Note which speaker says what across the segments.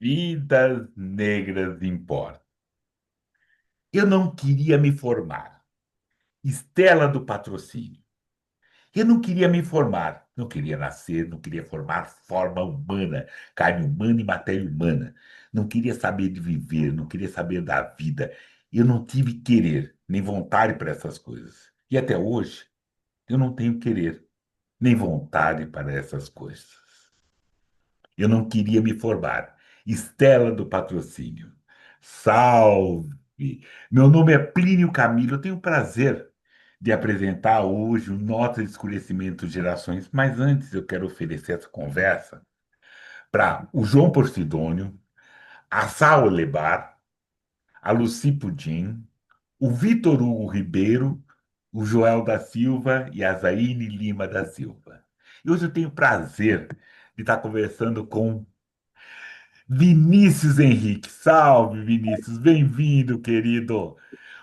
Speaker 1: Vidas negras importam. Eu não queria me formar. Estela do patrocínio. Eu não queria me formar. Não queria nascer, não queria formar forma humana, carne humana e matéria humana. Não queria saber de viver, não queria saber da vida. Eu não tive querer, nem vontade para essas coisas. E até hoje, eu não tenho querer, nem vontade para essas coisas. Eu não queria me formar. Estela do patrocínio. Salve! Meu nome é Plínio Camilo. Eu tenho o prazer de apresentar hoje o Nota de Escurecimento Gerações, mas antes eu quero oferecer essa conversa para o João Porcidônio, a Saul Lebar, a Lucy Pudim, o Vitor Hugo Ribeiro, o Joel da Silva e a Zaine Lima da Silva. E hoje eu tenho o prazer de estar conversando com Vinícius Henrique. Salve, Vinícius. Bem-vindo, querido.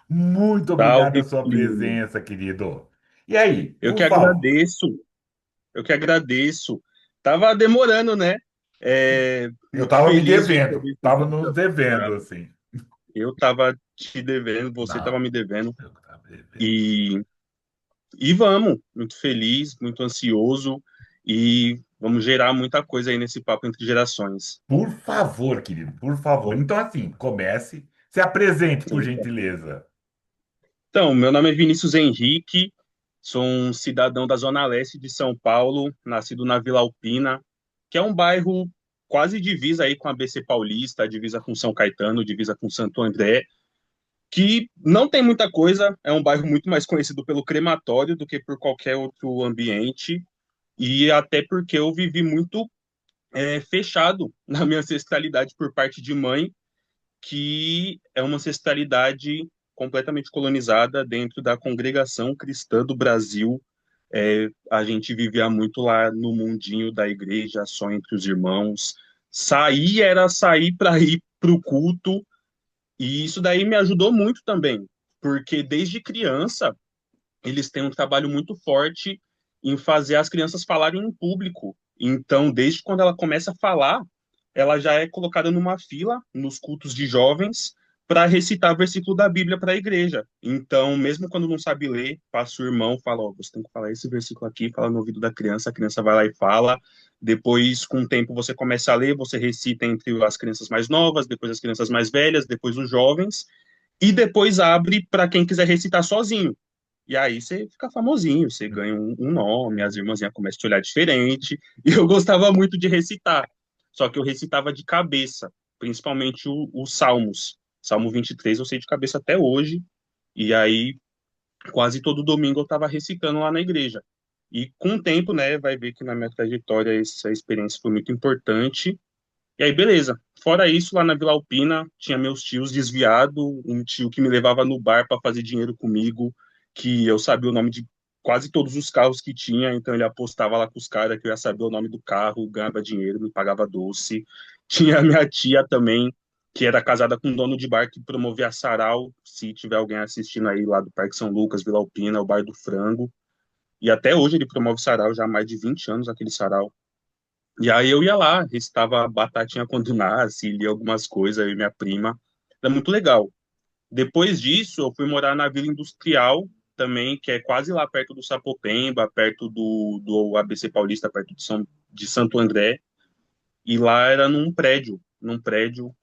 Speaker 1: Muito obrigado pela
Speaker 2: Salve,
Speaker 1: sua
Speaker 2: Plínio.
Speaker 1: presença, querido. E aí,
Speaker 2: Eu
Speaker 1: por
Speaker 2: que
Speaker 1: favor.
Speaker 2: agradeço, eu que agradeço. Tava demorando, né?
Speaker 1: Eu
Speaker 2: Muito
Speaker 1: estava me
Speaker 2: feliz de
Speaker 1: devendo,
Speaker 2: poder te
Speaker 1: estava nos
Speaker 2: encontrar.
Speaker 1: devendo,
Speaker 2: Tá?
Speaker 1: assim.
Speaker 2: Eu tava te devendo, você tava
Speaker 1: Não,
Speaker 2: me devendo.
Speaker 1: eu estava devendo.
Speaker 2: E, e vamos, muito feliz, muito ansioso. E vamos gerar muita coisa aí nesse papo entre gerações.
Speaker 1: Por favor, querido, por favor. Então, assim, comece, se apresente, por gentileza.
Speaker 2: Então, meu nome é Vinícius Henrique, sou um cidadão da Zona Leste de São Paulo, nascido na Vila Alpina, que é um bairro quase divisa aí com a BC Paulista, divisa com São Caetano, divisa com Santo André, que não tem muita coisa, é um bairro muito mais conhecido pelo crematório do que por qualquer outro ambiente, e até porque eu vivi muito fechado na minha ancestralidade por parte de mãe, que é uma ancestralidade completamente colonizada dentro da congregação cristã do Brasil. A gente vivia muito lá no mundinho da igreja, só entre os irmãos. Sair era sair para ir para o culto, e isso daí me ajudou muito também, porque desde criança eles têm um trabalho muito forte em fazer as crianças falarem em público. Então, desde quando ela começa a falar, ela já é colocada numa fila nos cultos de jovens para recitar versículo da Bíblia para a igreja. Então, mesmo quando não sabe ler, passa o irmão, fala, ó, você tem que falar esse versículo aqui, fala no ouvido da criança, a criança vai lá e fala. Depois, com o tempo, você começa a ler, você recita entre as crianças mais novas, depois as crianças mais velhas, depois os jovens, e depois abre para quem quiser recitar sozinho. E aí você fica famosinho, você ganha um nome, as irmãzinhas começam a te olhar diferente. E eu gostava muito de recitar. Só que eu recitava de cabeça, principalmente os Salmos. Salmo 23 eu sei de cabeça até hoje. E aí, quase todo domingo eu estava recitando lá na igreja. E com o tempo, né, vai ver que na minha trajetória essa experiência foi muito importante. E aí, beleza. Fora isso, lá na Vila Alpina, tinha meus tios desviado, um tio que me levava no bar para fazer dinheiro comigo, que eu sabia o nome de quase todos os carros que tinha, então ele apostava lá com os caras que eu ia saber o nome do carro, ganhava dinheiro, me pagava doce. Tinha a minha tia também, que era casada com um dono de bar que promovia sarau, se tiver alguém assistindo aí lá do Parque São Lucas, Vila Alpina, o Bar do Frango. E até hoje ele promove sarau, já há mais de 20 anos aquele sarau. E aí eu ia lá, recitava Batatinha quando nasce, lia algumas coisas, eu e minha prima. Era muito legal. Depois disso, eu fui morar na Vila Industrial também, que é quase lá perto do Sapopemba, perto do ABC Paulista, perto de Santo André. E lá era num prédio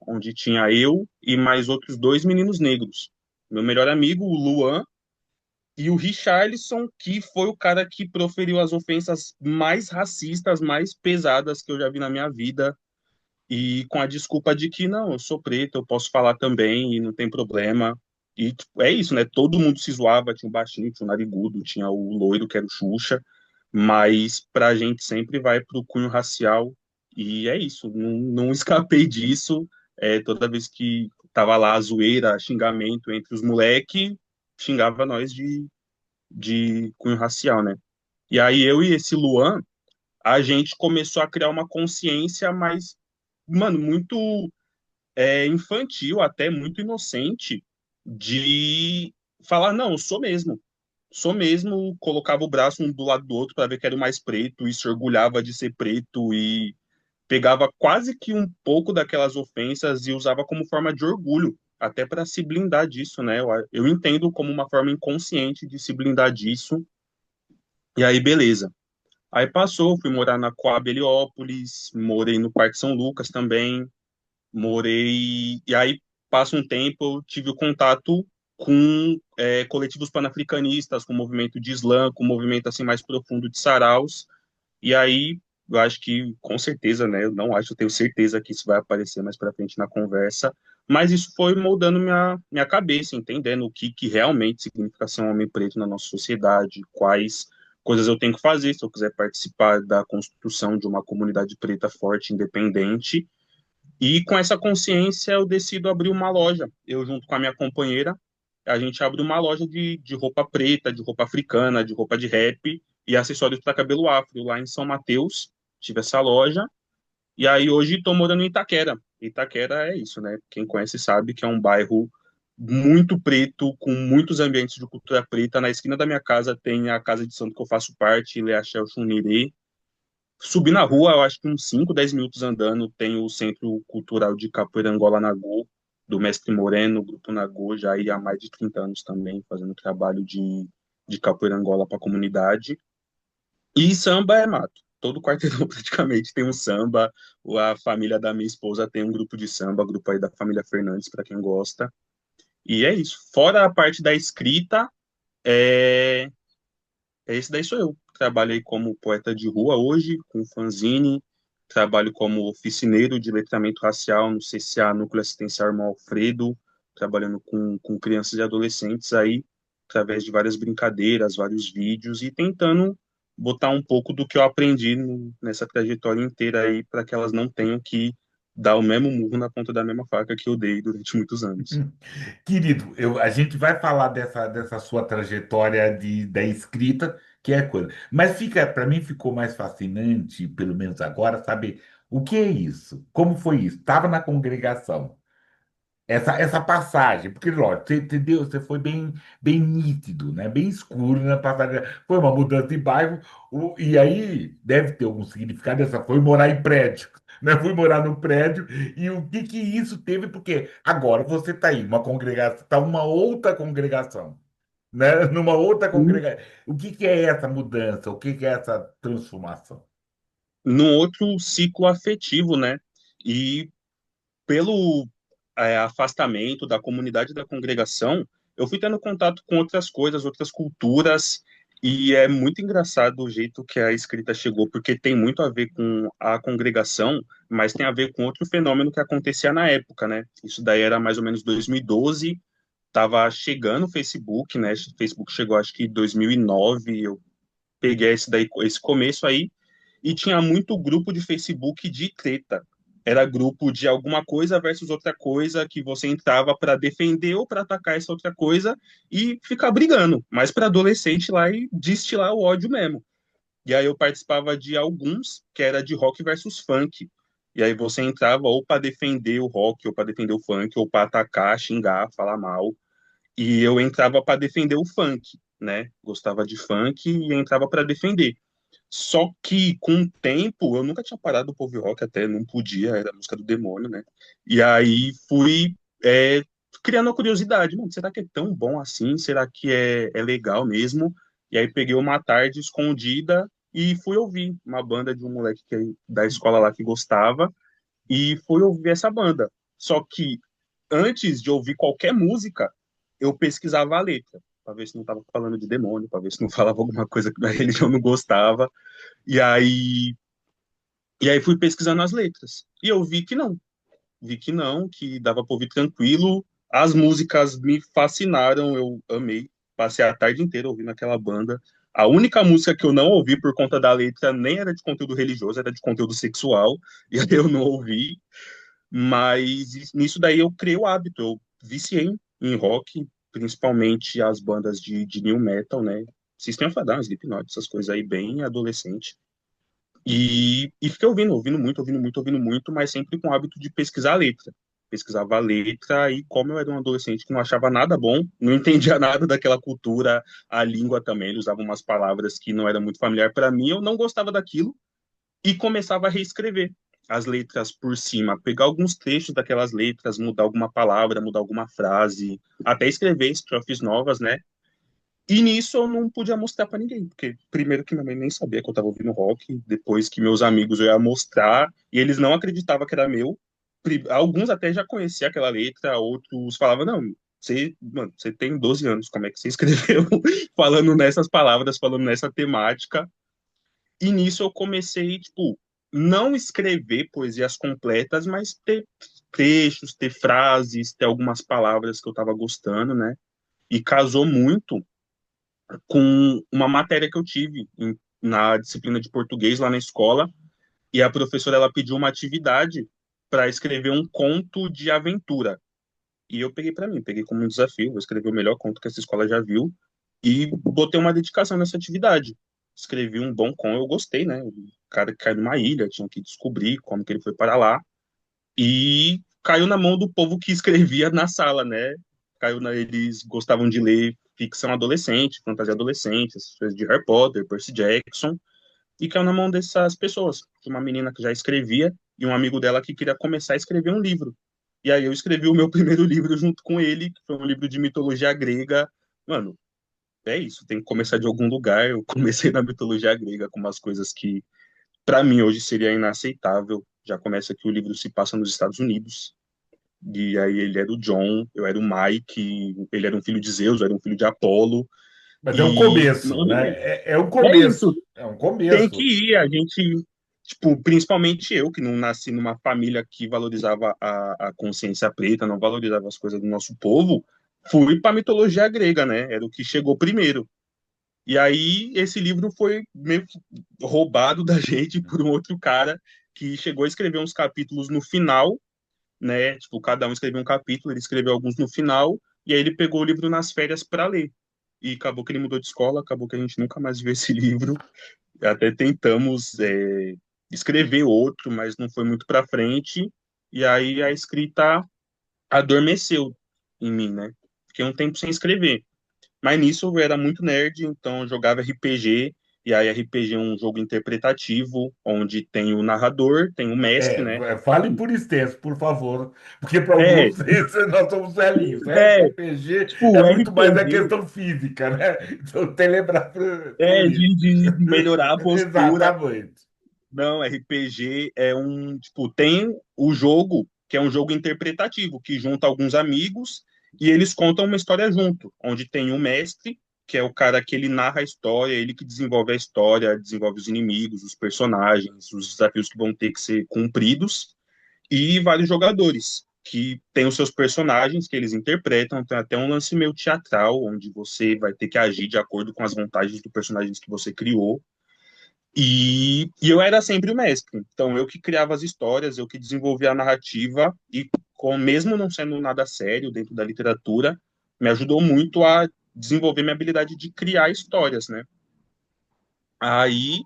Speaker 2: onde tinha eu e mais outros dois meninos negros. Meu melhor amigo, o Luan, e o Richarlison, que foi o cara que proferiu as ofensas mais racistas, mais pesadas que eu já vi na minha vida, e com a desculpa de que não, eu sou preto, eu posso falar também e não tem problema. E tipo, é isso, né? Todo mundo se zoava, tinha o baixinho, tinha o narigudo, tinha o loiro, que era o Xuxa, mas pra gente sempre vai pro cunho racial, e é isso, não escapei disso. Toda vez que tava lá a zoeira, xingamento entre os moleque, xingava nós de cunho racial, né? E aí eu e esse Luan, a gente começou a criar uma consciência mais, mano, muito infantil, até muito inocente, de falar, não, eu sou mesmo, colocava o braço um do lado do outro para ver quem era o mais preto e se orgulhava de ser preto pegava quase que um pouco daquelas ofensas e usava como forma de orgulho, até para se blindar disso, né? Eu entendo como uma forma inconsciente de se blindar disso. E aí, beleza. Aí passou, fui morar na Coab Heliópolis, morei no Parque São Lucas também, morei. E aí passa um tempo, eu tive o contato com coletivos panafricanistas, com o movimento de Islã, com o movimento assim mais profundo de saraus. E aí eu acho que, com certeza, né? Eu não acho, eu tenho certeza que isso vai aparecer mais para frente na conversa. Mas isso foi moldando minha cabeça, entendendo o que realmente significa ser um homem preto na nossa sociedade, quais coisas eu tenho que fazer se eu quiser participar da construção de uma comunidade preta forte, independente. E com essa consciência, eu decido abrir uma loja. Eu, junto com a minha companheira, a gente abre uma loja de roupa preta, de roupa africana, de roupa de rap e acessórios para cabelo afro lá em São Mateus. Tive essa loja. E aí hoje estou morando em Itaquera. Itaquera é isso, né? Quem conhece sabe que é um bairro muito preto, com muitos ambientes de cultura preta. Na esquina da minha casa tem a casa de santo que eu faço parte, Leachel Chunirê. Subir na rua, eu acho que uns 5, 10 minutos andando, tem o Centro Cultural de Capoeira Angola Nagô, do Mestre Moreno, o Grupo Nagô, já aí há mais de 30 anos também, fazendo trabalho de capoeira Angola para a comunidade. E samba é mato. Todo quarteirão praticamente tem um samba. A família da minha esposa tem um grupo de samba, grupo aí da família Fernandes, para quem gosta. E é isso. Fora a parte da escrita, é, esse daí sou eu. Trabalhei como poeta de rua hoje, com fanzine. Trabalho como oficineiro de letramento racial no CCA, Núcleo Assistencial Irmão Alfredo, trabalhando com crianças e adolescentes aí, através de várias brincadeiras, vários vídeos e tentando botar um pouco do que eu aprendi nessa trajetória inteira aí, para que elas não tenham que dar o mesmo murro na ponta da mesma faca que eu dei durante muitos anos.
Speaker 1: Querido, a gente vai falar dessa sua trajetória da escrita, que é coisa. Mas fica, para mim ficou mais fascinante, pelo menos agora, saber o que é isso? Como foi isso? Estava na congregação. Essa passagem, porque, lógico, você entendeu? Você foi bem nítido, né? Bem escuro na passagem. Foi uma mudança de bairro, e aí deve ter algum significado. Essa foi morar em prédio, né? Fui morar no prédio, e o que que isso teve? Porque agora você está aí, uma congregação, está uma outra congregação, né? Numa outra congregação. O que que é essa mudança? O que que é essa transformação?
Speaker 2: Num outro ciclo afetivo, né? E pelo afastamento da comunidade da congregação, eu fui tendo contato com outras coisas, outras culturas, e é muito engraçado o jeito que a escrita chegou, porque tem muito a ver com a congregação, mas tem a ver com outro fenômeno que acontecia na época, né? Isso daí era mais ou menos 2012, estava chegando o Facebook, né? O Facebook chegou acho que em 2009, eu peguei esse começo aí, e tinha muito grupo de Facebook de treta. Era grupo de alguma coisa versus outra coisa que você entrava para defender ou para atacar essa outra coisa e ficar brigando, mas para adolescente lá e destilar o ódio mesmo. E aí eu participava de alguns que era de rock versus funk. E aí você entrava ou para defender o rock, ou para defender o funk, ou para atacar, xingar, falar mal. E eu entrava para defender o funk, né? Gostava de funk e entrava para defender. Só que com o tempo, eu nunca tinha parado pro pop rock, até não podia, era a música do demônio, né? E aí fui criando a curiosidade, mano, será que é tão bom assim? Será que é legal mesmo? E aí peguei uma tarde escondida e fui ouvir uma banda de um moleque da escola lá que gostava, e fui ouvir essa banda. Só que antes de ouvir qualquer música, eu pesquisava a letra, para ver se não estava falando de demônio, para ver se não falava alguma coisa que a religião não gostava. E aí, e aí fui pesquisando as letras. E eu vi que não, que dava para ouvir tranquilo. As músicas me fascinaram, eu amei. Passei a tarde inteira ouvindo aquela banda. A única música que eu não ouvi por conta da letra nem era de conteúdo religioso, era de conteúdo sexual. E aí eu não ouvi. Mas nisso daí eu criei o hábito. Eu viciei em rock, principalmente as bandas de new metal, né? System of a Down, Slipknot, essas coisas aí bem adolescente. E fiquei ouvindo muito, ouvindo muito, ouvindo muito, mas sempre com o hábito de pesquisar a letra. Pesquisava a letra e como eu era um adolescente que não achava nada bom, não entendia nada daquela cultura, a língua também, ele usava umas palavras que não era muito familiar para mim, eu não gostava daquilo e começava a reescrever. as letras por cima, pegar alguns trechos daquelas letras, mudar alguma palavra, mudar alguma frase, até escrever estrofes novas, né? E nisso eu não podia mostrar pra ninguém, porque primeiro que minha mãe nem sabia que eu tava ouvindo rock, depois que meus amigos eu ia mostrar, e eles não acreditavam que era meu. Alguns até já conheciam aquela letra, outros falavam, não, você, mano, você tem 12 anos, como é que você escreveu falando nessas palavras, falando nessa temática? E nisso eu comecei, tipo, não escrever poesias completas, mas ter trechos, ter frases, ter algumas palavras que eu tava gostando, né? E casou muito com uma matéria que eu tive na disciplina de português lá na escola, e a professora ela pediu uma atividade para escrever um conto de aventura. E eu peguei para mim, peguei como um desafio, vou escrever o melhor conto que essa escola já viu, e botei uma dedicação nessa atividade. Escrevi um bom conto, eu gostei, né? O cara que caiu numa ilha, tinha que descobrir como que ele foi para lá, e caiu na mão do povo que escrevia na sala, né? Eles gostavam de ler ficção adolescente, fantasia adolescente, essas coisas de Harry Potter, Percy Jackson, e caiu na mão dessas pessoas, de uma menina que já escrevia e um amigo dela que queria começar a escrever um livro. E aí eu escrevi o meu primeiro livro junto com ele, que foi um livro de mitologia grega. Mano, é isso, tem que começar de algum lugar. Eu comecei na mitologia grega com umas coisas que para mim hoje seria inaceitável. Já começa que o livro se passa nos Estados Unidos. E aí ele era o John, eu era o Mike, ele era um filho de Zeus, eu era um filho de Apolo.
Speaker 1: Mas é um
Speaker 2: E,
Speaker 1: começo,
Speaker 2: mano,
Speaker 1: né? É um
Speaker 2: é
Speaker 1: começo.
Speaker 2: isso,
Speaker 1: É um
Speaker 2: tem que
Speaker 1: começo.
Speaker 2: ir. A gente, tipo, principalmente eu, que não nasci numa família que valorizava a consciência preta, não valorizava as coisas do nosso povo, fui para a mitologia grega, né? Era o que chegou primeiro. E aí esse livro foi meio que roubado da gente por um outro cara que chegou a escrever uns capítulos no final, né? Tipo, cada um escreveu um capítulo, ele escreveu alguns no final, e aí ele pegou o livro nas férias para ler. E acabou que ele mudou de escola, acabou que a gente nunca mais viu esse livro. Até tentamos escrever outro, mas não foi muito para frente. E aí a escrita adormeceu em mim, né? Fiquei um tempo sem escrever. Mas nisso eu era muito nerd, então eu jogava RPG. E aí RPG é um jogo interpretativo, onde tem o narrador, tem o mestre, né?
Speaker 1: Fale por extenso, por favor, porque para
Speaker 2: É,
Speaker 1: alguns nós somos velhinhos.
Speaker 2: é,
Speaker 1: RPG
Speaker 2: tipo,
Speaker 1: é
Speaker 2: o
Speaker 1: muito mais a
Speaker 2: RPG
Speaker 1: questão física, né? Então tem que lembrar por
Speaker 2: é
Speaker 1: isso.
Speaker 2: de melhorar a postura.
Speaker 1: Exatamente.
Speaker 2: Não, RPG é um, tipo, tem o jogo, que é um jogo interpretativo, que junta alguns amigos e eles contam uma história junto, onde tem o mestre, que é o cara que ele narra a história, ele que desenvolve a história, desenvolve os inimigos, os personagens, os desafios que vão ter que ser cumpridos, e vários jogadores, que têm os seus personagens que eles interpretam, tem até um lance meio teatral, onde você vai ter que agir de acordo com as vantagens do personagem que você criou. E eu era sempre o mestre. Então, eu que criava as histórias, eu que desenvolvia a narrativa, e mesmo não sendo nada sério dentro da literatura, me ajudou muito a desenvolver minha habilidade de criar histórias, né? Aí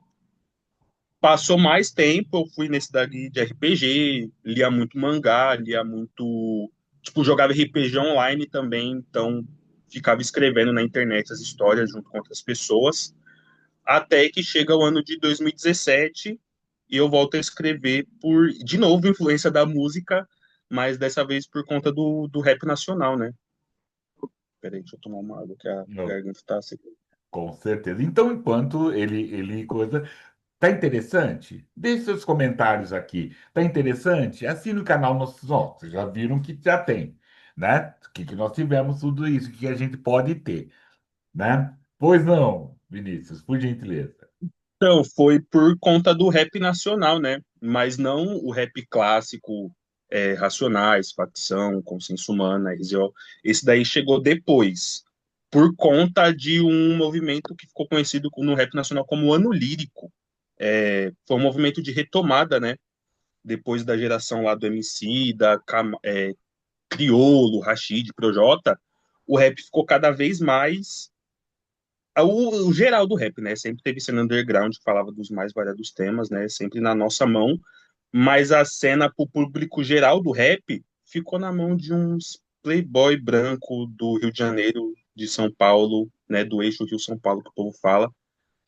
Speaker 2: passou mais tempo, eu fui nesse dali de RPG, lia muito mangá, lia muito. Tipo, jogava RPG online também, então ficava escrevendo na internet as histórias junto com outras pessoas. Até que chega o ano de 2017 e eu volto a escrever por, de novo, influência da música, mas dessa vez por conta do rap nacional, né? Peraí, deixa eu tomar uma água que a
Speaker 1: Não,
Speaker 2: garganta tá seca.
Speaker 1: com certeza. Então, enquanto ele coisa. Tá interessante? Deixe seus comentários aqui. Tá interessante? Assine o canal nossos. Ó, vocês já viram que já tem, né? Que nós tivemos tudo isso que a gente pode ter, né? Pois não, Vinícius, por gentileza.
Speaker 2: Então, foi por conta do rap nacional, né? Mas não o rap clássico, Racionais, Facção, Consciência Humana, RZO. Esse daí chegou depois, por conta de um movimento que ficou conhecido no rap nacional como Ano Lírico. Foi um movimento de retomada, né? Depois da geração lá do MC, Criolo, Rashid, Projota, o rap ficou cada vez mais o geral do rap, né? Sempre teve cena underground que falava dos mais variados temas, né? Sempre na nossa mão, mas a cena pro público geral do rap ficou na mão de uns playboy branco do Rio de Janeiro, de São Paulo, né? Do eixo Rio-São Paulo que o povo fala.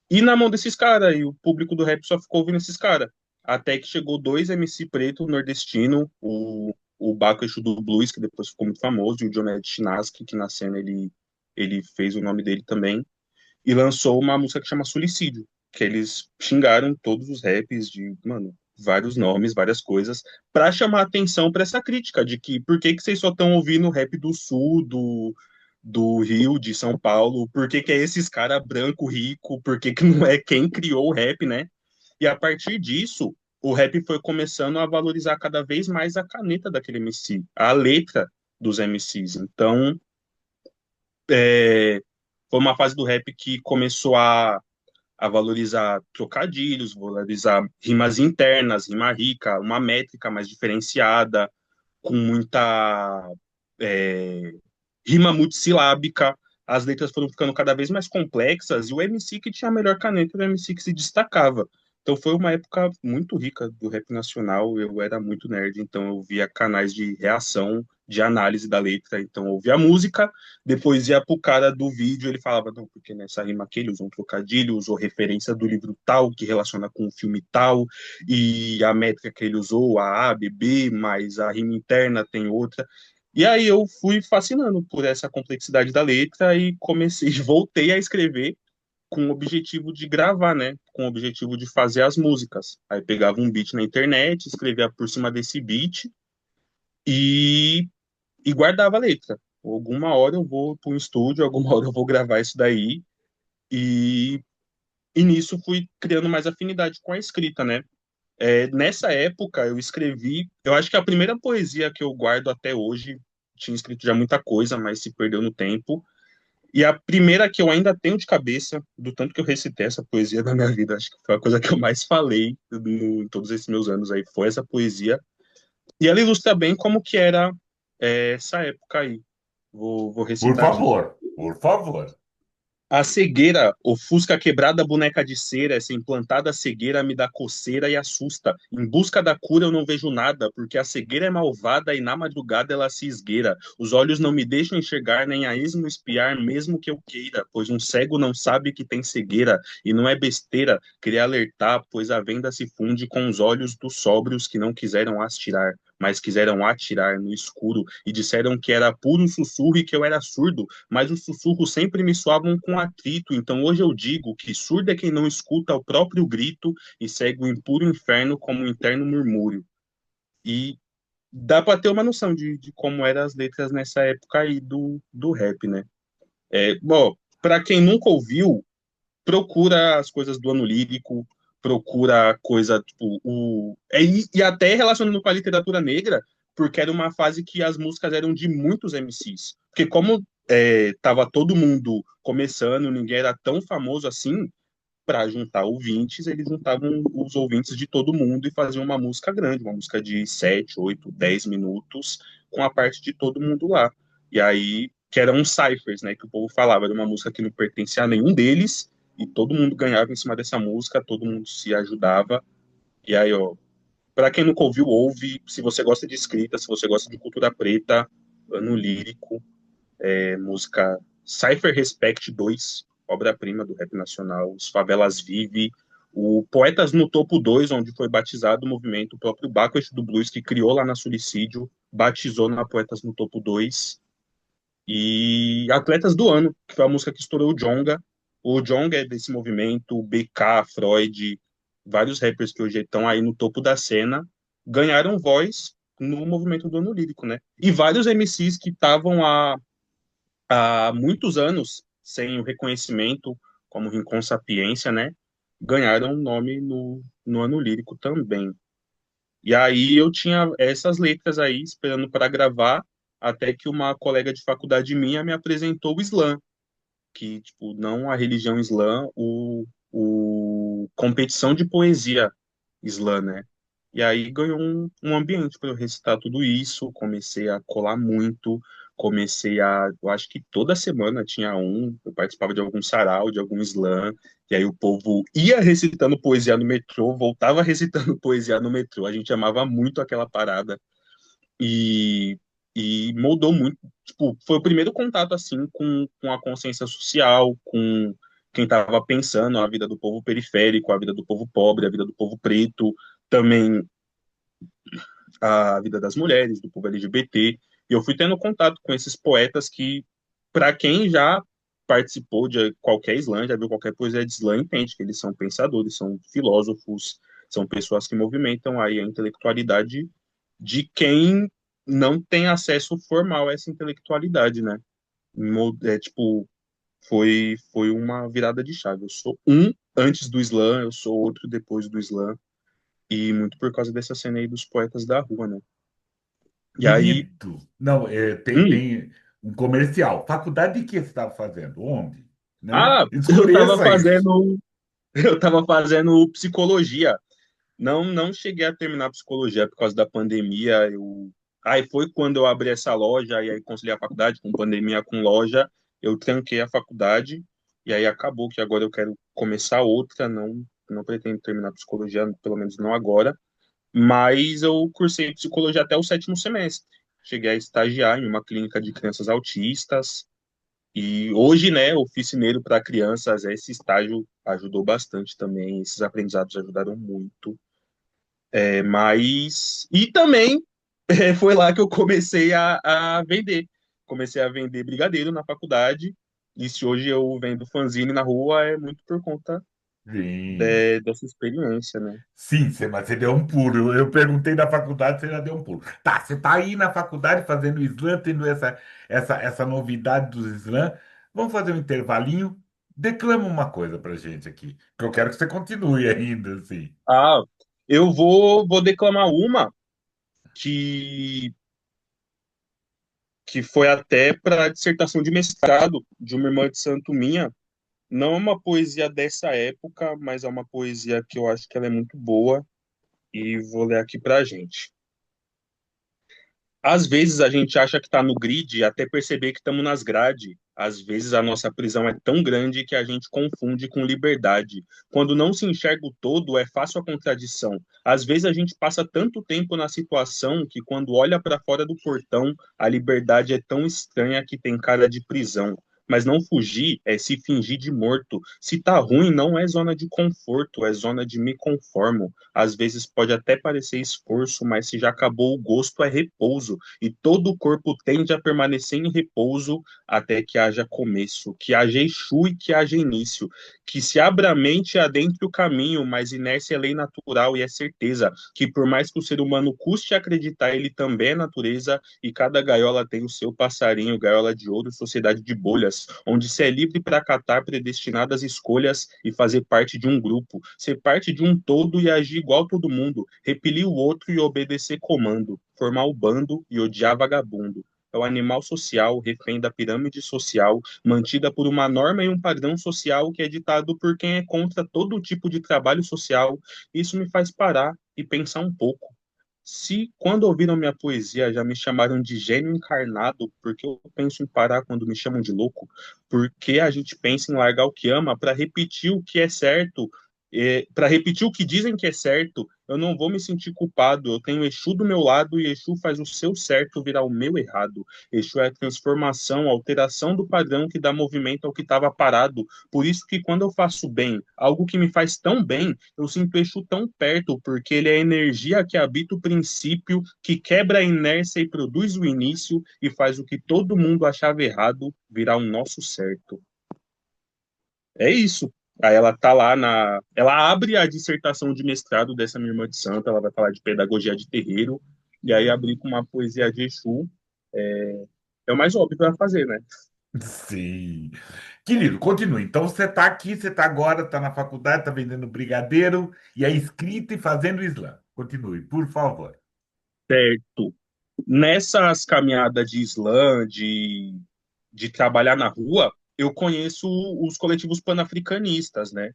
Speaker 2: E na mão desses caras, e o público do rap só ficou ouvindo esses caras. até que chegou dois MC preto nordestino, o Baco Exu do Blues, que depois ficou muito famoso, e o Dionete Chinaski, que na cena ele fez o nome dele também, e lançou uma música que chama Suicídio, que eles xingaram todos os raps de, mano, vários nomes, várias coisas, pra chamar atenção pra essa crítica de que por que que vocês só estão ouvindo rap do Sul, do Rio, de São Paulo, por que que é esses cara branco, rico, por que que não é quem criou o rap, né? E a partir disso, o rap foi começando a valorizar cada vez mais a caneta daquele MC, a letra dos MCs. Então, é, foi uma fase do rap que começou a valorizar trocadilhos, valorizar rimas internas, rima rica, uma métrica mais diferenciada, com muita é, rima multissilábica. As letras foram ficando cada vez mais complexas e o MC que tinha a melhor caneta era o MC que se destacava. Então foi uma época muito rica do rap nacional. Eu era muito nerd, então eu via canais de reação, de análise da letra. Então eu ouvia a música, depois ia pro cara do vídeo, ele falava, não, porque nessa rima aqui ele usou um trocadilho, usou referência do livro tal, que relaciona com o filme tal, e a métrica que ele usou, a B, B, mas a rima interna tem outra. E aí eu fui fascinando por essa complexidade da letra e comecei, voltei a escrever com o objetivo de gravar, né? Com o objetivo de fazer as músicas. Aí pegava um beat na internet, escrevia por cima desse beat e, e guardava a letra. Alguma hora eu vou para um estúdio, alguma hora eu vou gravar isso daí. E, e nisso fui criando mais afinidade com a escrita, né? Nessa época eu escrevi, eu acho que a primeira poesia que eu guardo até hoje, tinha escrito já muita coisa, mas se perdeu no tempo. E a primeira que eu ainda tenho de cabeça, do tanto que eu recitei essa poesia na minha vida, acho que foi a coisa que eu mais falei em todos esses meus anos aí, foi essa poesia. E ela ilustra bem como que era essa época aí. Vou
Speaker 1: Por
Speaker 2: recitar aqui.
Speaker 1: favor, por favor.
Speaker 2: A cegueira, ofusca a quebrada boneca de cera, essa implantada cegueira me dá coceira e assusta. Em busca da cura eu não vejo nada, porque a cegueira é malvada e na madrugada ela se esgueira. Os olhos não me deixam enxergar, nem a esmo espiar, mesmo que eu queira, pois um cego não sabe que tem cegueira, e não é besteira querer alertar, pois a venda se funde com os olhos dos sóbrios que não quiseram as tirar, mas quiseram atirar no escuro, e disseram que era puro sussurro e que eu era surdo, mas os sussurros sempre me soavam com atrito. Então hoje eu digo que surdo é quem não escuta o próprio grito e segue o impuro inferno como um interno murmúrio. E dá para ter uma noção de como eram as letras nessa época aí do rap, né? Bom, para quem nunca ouviu, procura as coisas do ano lírico, procura coisa, tipo, e até relacionando com a literatura negra, porque era uma fase que as músicas eram de muitos MCs. Porque como tava todo mundo começando, ninguém era tão famoso assim, para juntar ouvintes, eles juntavam os ouvintes de todo mundo e faziam uma música grande, uma música de 7, 8, 10 minutos, com a parte de todo mundo lá. E aí, que eram ciphers, né, que o povo falava, era uma música que não pertencia a nenhum deles, e todo mundo ganhava em cima dessa música, todo mundo se ajudava. E aí, ó, para quem nunca ouviu, ouve. Se você gosta de escrita, se você gosta de cultura preta, ano lírico, música Cypher Respect 2, obra-prima do rap nacional, Os Favelas Vive, o Poetas no Topo 2, onde foi batizado o movimento, o próprio Baco Exu do Blues, que criou lá na Suicídio, batizou na Poetas no Topo 2, e Atletas do Ano, que foi a música que estourou o Djonga. O Djonga é desse movimento, o BK, Freud, vários rappers que hoje estão aí no topo da cena, ganharam voz no movimento do ano lírico, né? E vários MCs que estavam há muitos anos sem o reconhecimento como Rincon Sapiência, né? Ganharam nome no ano lírico também. E aí eu tinha essas letras aí esperando para gravar, até que uma colega de faculdade minha me apresentou o Islã, que, tipo, não a religião Islã, o competição de poesia Islã, né? E aí ganhou um ambiente para eu recitar tudo isso, comecei a colar muito, eu acho que toda semana tinha eu participava de algum sarau, de algum slam, e aí o povo ia recitando poesia no metrô, voltava recitando poesia no metrô, a gente amava muito aquela parada, e, e moldou muito, tipo, foi o primeiro contato, assim, com a consciência social, com quem estava pensando a vida do povo periférico, a vida do povo pobre, a vida do povo preto, também a vida das mulheres, do povo LGBT, e eu fui tendo contato com esses poetas que, para quem já participou de qualquer slam, já viu qualquer poesia de slam, entende que eles são pensadores, são filósofos, são pessoas que movimentam aí a intelectualidade de quem não tem acesso formal a essa intelectualidade, né? É tipo, foi uma virada de chave. Eu sou um antes do slam, eu sou outro depois do slam, e muito por causa dessa cena aí dos poetas da rua, né? E aí,
Speaker 1: Querido, não,
Speaker 2: hum,
Speaker 1: tem um comercial. Faculdade de que você estava fazendo? Onde? Né?
Speaker 2: ah, eu tava
Speaker 1: Escureça isso.
Speaker 2: fazendo, eu tava fazendo psicologia. Não cheguei a terminar psicologia por causa da pandemia. Aí foi quando eu abri essa loja e aí conciliei a faculdade com pandemia com loja, eu tranquei a faculdade e aí acabou que agora eu quero começar outra, não pretendo terminar psicologia, pelo menos não agora, mas eu cursei psicologia até o sétimo semestre. Cheguei a estagiar em uma clínica de crianças autistas. E hoje, né, oficineiro para crianças, esse estágio ajudou bastante também, esses aprendizados ajudaram muito. Mas. E também foi lá que eu comecei a vender. Comecei a vender brigadeiro na faculdade. E se hoje eu vendo fanzine na rua, é muito por conta
Speaker 1: Sim.
Speaker 2: dessa experiência, né?
Speaker 1: Sim, mas você deu um pulo. Eu perguntei da faculdade, você já deu um pulo. Tá, você está aí na faculdade fazendo slam, tendo essa novidade dos slam. Vamos fazer um intervalinho. Declama uma coisa pra gente aqui, que eu quero que você continue ainda, assim.
Speaker 2: Ah, eu vou declamar uma que, que foi até para a dissertação de mestrado de uma irmã de santo minha. Não é uma poesia dessa época, mas é uma poesia que eu acho que ela é muito boa e vou ler aqui pra gente. Às vezes a gente acha que está no grid até perceber que estamos nas grades. Às vezes a nossa prisão é tão grande que a gente confunde com liberdade. Quando não se enxerga o todo, é fácil a contradição. Às vezes a gente passa tanto tempo na situação que quando olha para fora do portão, a liberdade é tão estranha que tem cara de prisão. Mas não fugir é se fingir de morto. Se tá ruim, não é zona de conforto, é zona de me conformo. Às vezes pode até parecer esforço, mas se já acabou o gosto, é repouso. E todo o corpo tende a permanecer em repouso até que haja começo, que haja Exu e que haja início. Que se abra a mente e adentre o caminho, mas inércia é lei natural e é certeza que por mais que o ser humano custe acreditar, ele também é natureza e cada gaiola tem o seu passarinho, gaiola de ouro, sociedade de bolhas, onde se é livre para acatar predestinadas escolhas e fazer parte de um grupo, ser parte de um todo e agir igual todo mundo, repelir o outro e obedecer comando, formar o bando e odiar vagabundo. É o animal social, refém da pirâmide social, mantida por uma norma e um padrão social que é ditado por quem é contra todo tipo de trabalho social. Isso me faz parar e pensar um pouco. Se quando ouviram minha poesia já me chamaram de gênio encarnado, porque eu penso em parar quando me chamam de louco, porque a gente pensa em largar o que ama para repetir o que é certo, para repetir o que dizem que é certo, eu não vou me sentir culpado. Eu tenho Exu do meu lado e Exu faz o seu certo virar o meu errado. Exu é a transformação, a alteração do padrão que dá movimento ao que estava parado. Por isso que quando eu faço bem, algo que me faz tão bem, eu sinto Exu tão perto, porque ele é a energia que habita o princípio, que quebra a inércia e produz o início e faz o que todo mundo achava errado virar o nosso certo. É isso. Aí ela tá lá na. Ela abre a dissertação de mestrado dessa minha irmã de santa, ela vai falar de pedagogia de terreiro, e aí abrir com uma poesia de Exu. É o mais óbvio para fazer, né?
Speaker 1: Sim. Querido, continue. Então você está aqui, você está agora, está na faculdade, está vendendo brigadeiro e é inscrito e fazendo slam. Continue, por favor.
Speaker 2: Certo. Nessas caminhadas de slam, de trabalhar na rua, eu conheço os coletivos panafricanistas, né?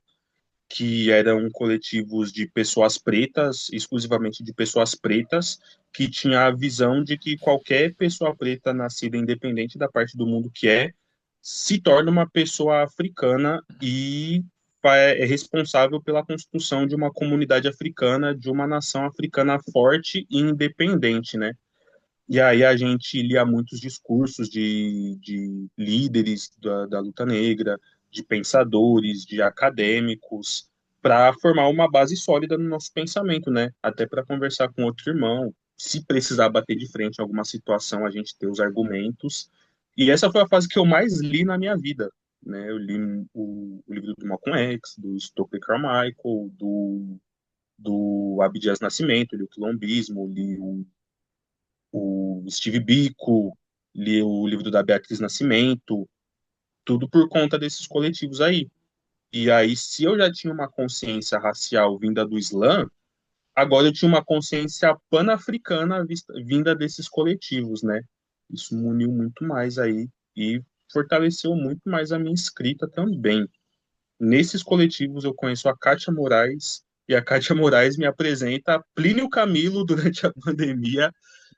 Speaker 2: Que eram coletivos de pessoas pretas, exclusivamente de pessoas pretas, que tinha a visão de que qualquer pessoa preta nascida independente da parte do mundo que é, se torna uma pessoa africana e é responsável pela construção de uma comunidade africana, de uma nação africana forte e independente, né? E aí a gente lia muitos discursos de líderes da luta negra, de pensadores, de acadêmicos, para formar uma base sólida no nosso pensamento, né? Até para conversar com outro irmão, se precisar bater de frente em alguma situação, a gente ter os argumentos. E essa foi a fase que eu mais li na minha vida, né? Eu li o livro do Malcolm X, do Stokely Carmichael, do Abdias Nascimento, li o Quilombismo, li o Steve Biko, li o livro da Beatriz Nascimento, tudo por conta desses coletivos aí. E aí, se eu já tinha uma consciência racial vinda do Islã, agora eu tinha uma consciência pan-africana vinda desses coletivos, né? Isso me uniu muito mais aí e fortaleceu muito mais a minha escrita também. Nesses coletivos eu conheço a Kátia Moraes, e a Kátia Moraes me apresenta Plínio Camilo durante a pandemia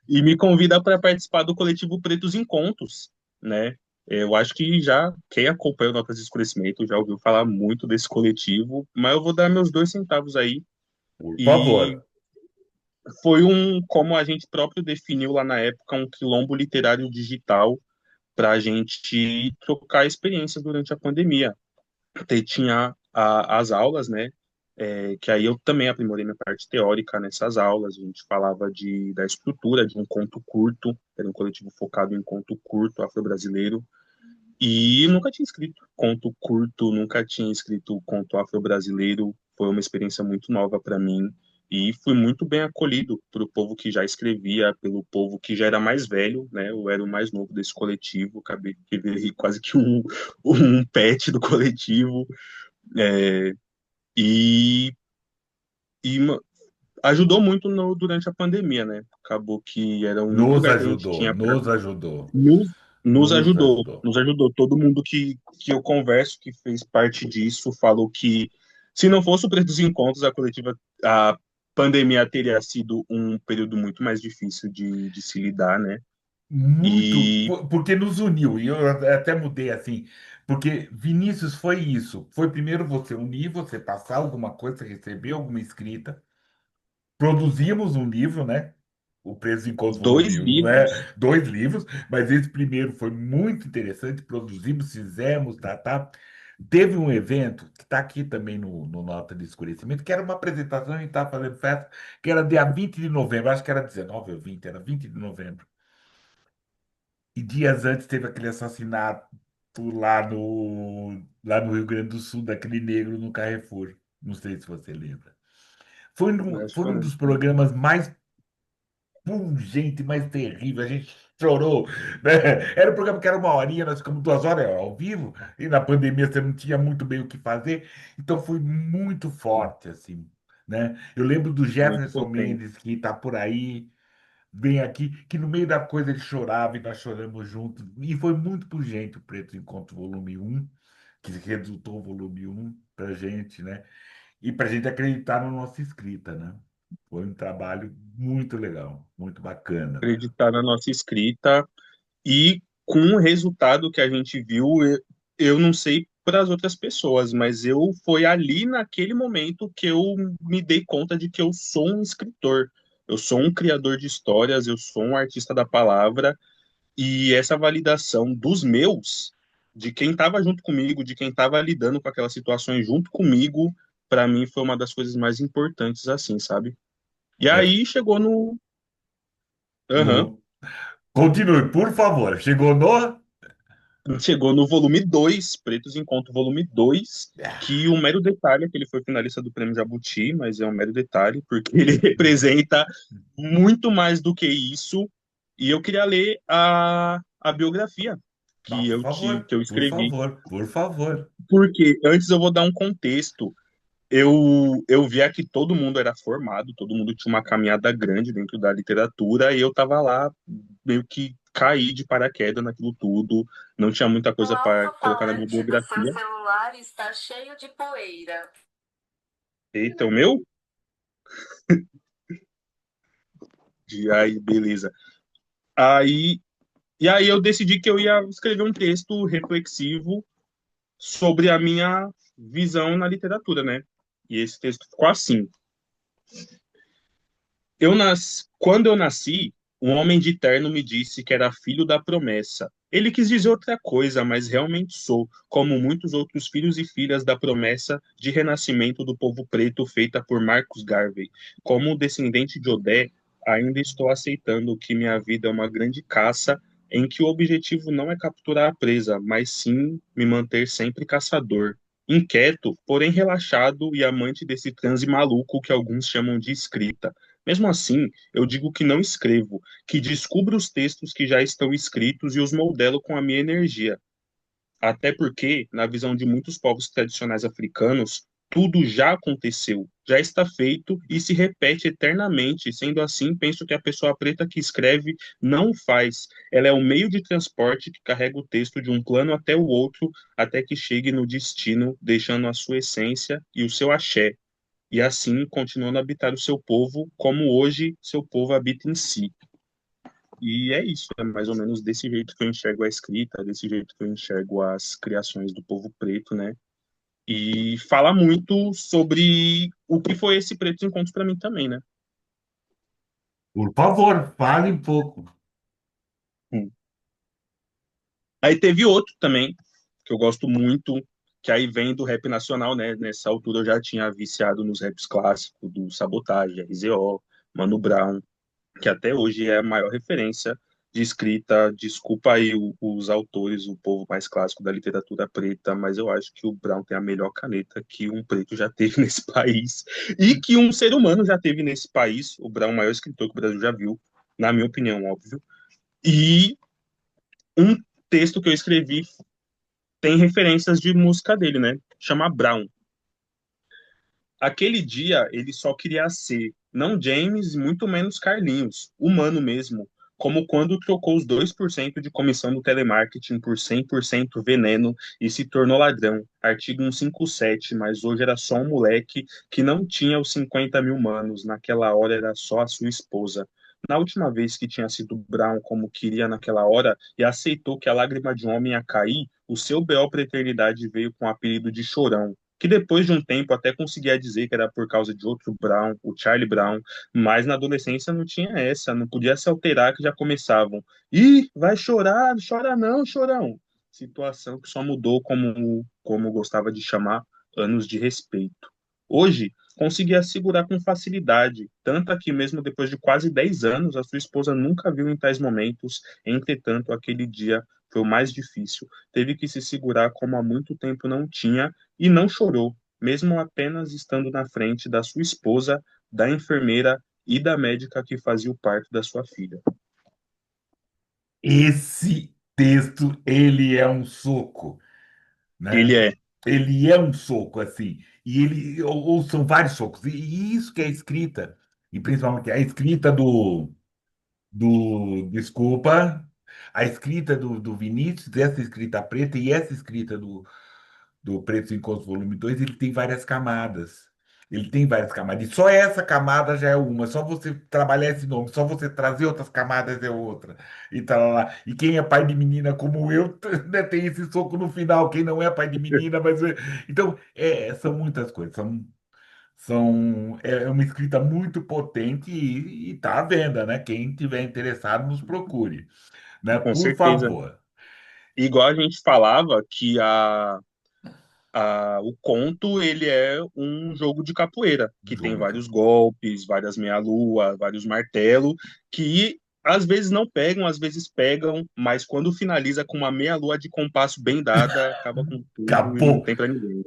Speaker 2: e me convida para participar do coletivo Pretos em Contos, né? Eu acho que já quem acompanha o Notas de Escurecimento já ouviu falar muito desse coletivo, mas eu vou dar meus 2 centavos aí.
Speaker 1: Por
Speaker 2: E
Speaker 1: favor.
Speaker 2: foi como a gente próprio definiu lá na época, um quilombo literário digital para a gente trocar experiências durante a pandemia. Tinha as aulas, né? Que aí eu também aprimorei minha parte teórica nessas aulas. A gente falava da estrutura de um conto curto, era um coletivo focado em conto curto afro-brasileiro. E nunca tinha escrito conto curto, nunca tinha escrito conto afro-brasileiro. Foi uma experiência muito nova para mim. E fui muito bem acolhido pelo povo que já escrevia, pelo povo que já era mais velho, né? Eu era o mais novo desse coletivo, acabei de ver quase que um pet do coletivo. É, e, e ajudou muito durante a pandemia, né? Acabou que era o único
Speaker 1: Nos
Speaker 2: lugar que a gente
Speaker 1: ajudou,
Speaker 2: tinha para
Speaker 1: nos ajudou,
Speaker 2: nos
Speaker 1: nos
Speaker 2: ajudou,
Speaker 1: ajudou.
Speaker 2: nos ajudou. Todo mundo que eu converso, que fez parte disso, falou que se não fosse o preço dos encontros, a pandemia teria sido um período muito mais difícil de se lidar, né?
Speaker 1: Muito,
Speaker 2: E
Speaker 1: porque nos uniu. E eu até mudei assim, porque Vinícius foi isso. Foi primeiro você unir, você passar alguma coisa, receber alguma escrita. Produzimos um livro, né? O Preço em Conto
Speaker 2: dois
Speaker 1: Volume 1, né?
Speaker 2: livros,
Speaker 1: 2 livros, mas esse primeiro foi muito interessante. Produzimos, fizemos, tá. Teve um evento que está aqui também no Nota de Escurecimento, que era uma apresentação, a gente estava fazendo festa, que era dia 20 de novembro, acho que era 19 ou 20, era 20 de novembro. E dias antes teve aquele assassinato lá no Rio Grande do Sul, daquele negro no Carrefour. Não sei se você lembra. Foi um,
Speaker 2: acho
Speaker 1: foi
Speaker 2: que eu
Speaker 1: um
Speaker 2: não
Speaker 1: dos programas mais pungente, mais terrível. A gente chorou, né? Era um programa que era uma horinha, nós ficamos 2 horas ao vivo, e na pandemia você não tinha muito bem o que fazer. Então foi muito forte, assim, né? Eu lembro do
Speaker 2: muito
Speaker 1: Jefferson
Speaker 2: potente.
Speaker 1: Mendes, que está por aí, bem aqui, que no meio da coisa ele chorava e nós choramos juntos. E foi muito pungente o Preto Encontro Volume 1, que resultou o Volume 1 pra gente, né? E pra gente acreditar na nossa escrita, né? Foi um trabalho muito legal, muito bacana mesmo.
Speaker 2: Acreditar na nossa escrita. E com o resultado que a gente viu, eu não sei para as outras pessoas, mas eu foi ali naquele momento que eu me dei conta de que eu sou um escritor, eu sou um criador de histórias, eu sou um artista da palavra, e essa validação dos meus, de quem estava junto comigo, de quem estava lidando com aquelas situações junto comigo, para mim foi uma das coisas mais importantes assim, sabe? E
Speaker 1: É,
Speaker 2: aí chegou no. Aham.
Speaker 1: no... Continue, por favor. Chegou no.
Speaker 2: Chegou no volume 2 Pretos em Conto volume 2 que o mero detalhe é que ele foi finalista do Prêmio Jabuti, mas é um mero detalhe, porque ele representa muito mais do que isso. E eu queria ler a biografia
Speaker 1: Ah, por favor,
Speaker 2: que eu
Speaker 1: por
Speaker 2: escrevi.
Speaker 1: favor, por favor.
Speaker 2: Porque antes eu vou dar um contexto. Eu via que todo mundo era formado, todo mundo tinha uma caminhada grande dentro da literatura, e eu tava lá meio que caí de paraquedas naquilo tudo, não tinha muita
Speaker 3: O
Speaker 2: coisa para colocar na minha
Speaker 3: alto-falante do seu
Speaker 2: biografia.
Speaker 3: celular está cheio de poeira.
Speaker 2: Eita, o meu? Aí, beleza. Aí, e aí eu decidi que eu ia escrever um texto reflexivo sobre a minha visão na literatura, né? E esse texto ficou assim. Quando eu nasci, um homem de terno me disse que era filho da promessa. Ele quis dizer outra coisa, mas realmente sou, como muitos outros filhos e filhas da promessa de renascimento do povo preto feita por Marcus Garvey. Como descendente de Odé, ainda estou aceitando que minha vida é uma grande caça em que o objetivo não é capturar a presa, mas sim me manter sempre caçador. Inquieto, porém relaxado e amante desse transe maluco que alguns chamam de escrita. Mesmo assim, eu digo que não escrevo, que descubro os textos que já estão escritos e os moldelo com a minha energia. Até porque, na visão de muitos povos tradicionais africanos, tudo já aconteceu, já está feito e se repete eternamente. Sendo assim, penso que a pessoa preta que escreve não faz. Ela é o meio de transporte que carrega o texto de um plano até o outro, até que chegue no destino, deixando a sua essência e o seu axé, e assim continuando a habitar o seu povo, como hoje seu povo habita em si. E é isso, é mais ou menos desse jeito que eu enxergo a escrita, desse jeito que eu enxergo as criações do povo preto, né? E fala muito sobre o que foi esse Pretos Encontros para mim também, né?
Speaker 1: Por favor, fale um pouco.
Speaker 2: Hum. Aí teve outro também, que eu gosto muito, que aí vem do rap nacional, né? Nessa altura eu já tinha viciado nos raps clássicos do Sabotagem, RZO, Mano Brown, que até hoje é a maior referência de escrita. Desculpa aí os autores, o povo mais clássico da literatura preta, mas eu acho que o Brown tem a melhor caneta que um preto já teve nesse país e que um ser humano já teve nesse país. O Brown é o maior escritor que o Brasil já viu, na minha opinião, óbvio. E um texto que eu escrevi tem referências de música dele, né? Chama Brown. Aquele dia ele só queria ser, não James, muito menos Carlinhos, humano mesmo, como quando trocou os 2% de comissão do telemarketing por 100% veneno e se tornou ladrão. Artigo 157, mas hoje era só um moleque que não tinha os 50 mil manos, naquela hora era só a sua esposa. Na última vez que tinha sido Brown como queria naquela hora e aceitou que a lágrima de um homem ia cair, o seu B.O. para a eternidade veio com o apelido de Chorão, que depois de um tempo até conseguia dizer que era por causa de outro Brown, o Charlie Brown, mas na adolescência não tinha essa, não podia se alterar que já começavam. Ih, vai chorar, chora não, chorão. Situação que só mudou como gostava de chamar, anos de respeito. Hoje, conseguia segurar com facilidade, tanto que mesmo depois de quase 10 anos, a sua esposa nunca viu em tais momentos. Entretanto, aquele dia foi o mais difícil. Teve que se segurar como há muito tempo não tinha e não chorou, mesmo apenas estando na frente da sua esposa, da enfermeira e da médica que fazia o parto da sua filha.
Speaker 1: Esse texto, ele é um soco,
Speaker 2: Ele
Speaker 1: né?
Speaker 2: é,
Speaker 1: Ele é um soco, assim. E ele, ou são vários socos. E isso que é escrita, e principalmente a escrita desculpa, a escrita do Vinícius, essa escrita preta e essa escrita do Pretos Encontros Volume 2, ele tem várias camadas. Ele tem várias camadas. E só essa camada já é uma. Só você trabalhar esse nome, só você trazer outras camadas é outra. E tá lá. E quem é pai de menina como eu, né, tem esse soco no final. Quem não é pai de menina, mas. Então, são muitas coisas. É uma escrita muito potente e tá à venda, né? Quem tiver interessado, nos procure, né?
Speaker 2: com
Speaker 1: Por
Speaker 2: certeza.
Speaker 1: favor.
Speaker 2: Igual a gente falava que o conto ele é um jogo de capoeira, que tem
Speaker 1: Jogo de
Speaker 2: vários golpes, várias meia-lua, vários martelo, que às vezes não pegam, às vezes pegam, mas quando finaliza com uma meia-lua de compasso bem dada, acaba com tudo e não
Speaker 1: Acabou.
Speaker 2: tem pra ninguém.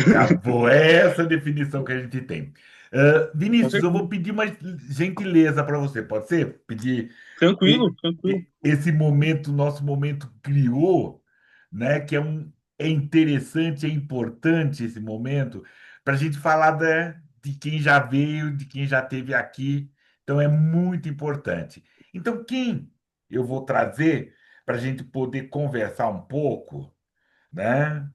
Speaker 1: Acabou. É essa a definição que a gente tem.
Speaker 2: Com
Speaker 1: Vinícius, eu
Speaker 2: certeza.
Speaker 1: vou pedir uma gentileza para você, pode ser? Pedir
Speaker 2: Tranquilo, tranquilo.
Speaker 1: esse momento, nosso momento criou, né? Que é interessante, é importante esse momento, para a gente falar de quem já veio, de quem já esteve aqui. Então, é muito importante. Então, quem eu vou trazer para a gente poder conversar um pouco, né?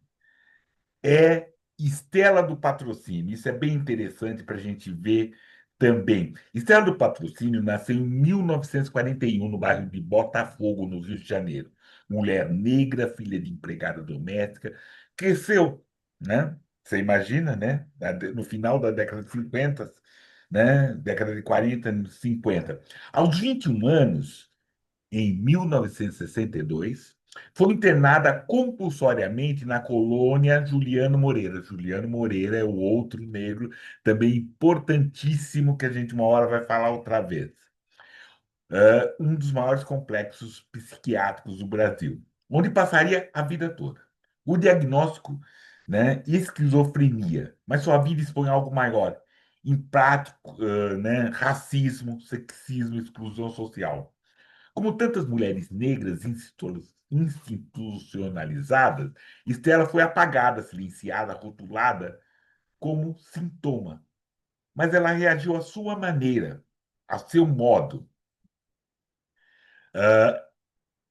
Speaker 1: É Estela do Patrocínio. Isso é bem interessante para a gente ver também. Estela do Patrocínio nasceu em 1941, no bairro de Botafogo, no Rio de Janeiro. Mulher negra, filha de empregada doméstica, cresceu, né? Você imagina, né? No final da década de 50, né? Década de 40, 50. Aos 21 anos, em 1962, Foi internada compulsoriamente na colônia Juliano Moreira. Juliano Moreira é o outro negro, também importantíssimo, que a gente uma hora vai falar outra vez. Um dos maiores complexos psiquiátricos do Brasil, onde passaria a vida toda. O diagnóstico, né, esquizofrenia, mas sua vida expõe algo maior, empático, né, racismo, sexismo, exclusão social. Como tantas mulheres negras institucionalizadas, Estela foi apagada, silenciada, rotulada como sintoma. Mas ela reagiu à sua maneira, a seu modo.